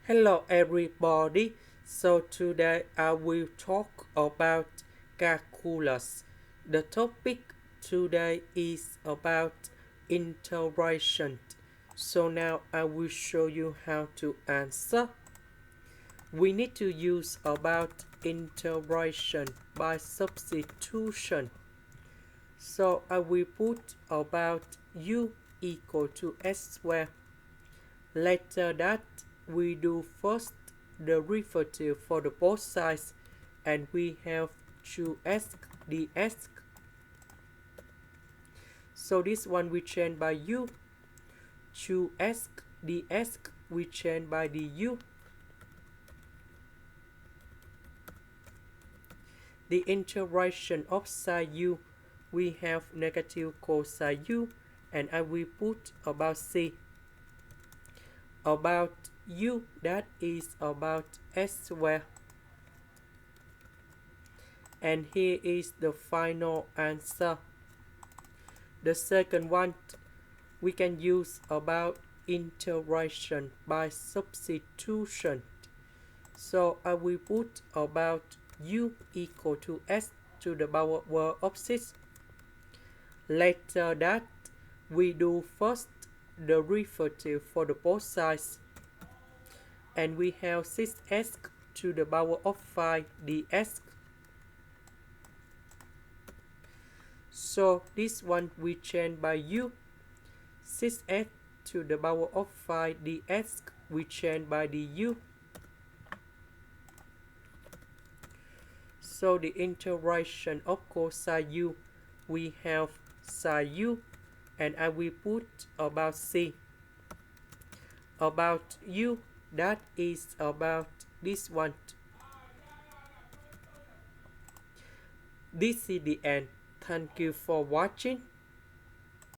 Hello everybody. So today I will talk about calculus. The topic today is about integration. So now I will show you how to answer. We need to use about integration by substitution. So I will put about u equal to s squared. Later that we do first derivative for the both sides and we have 2s ds. So this one we change by u. 2s ds we change by du. The integration of sine u, we have negative cosine u, and I will put about c. About u, that is about s squared. And here is the final answer. The second one, we can use about integration by substitution. So I will put about u equal to s to the power of 6. Later that, we do first derivative for the both sides. And we have 6s to the power of 5 ds. So this one we change by u. 6s to the power of 5 ds we change by du. So the integration of cosine u, we have sine u, and I will put about c. About u, that is about this one. This is the end. Thank you for watching.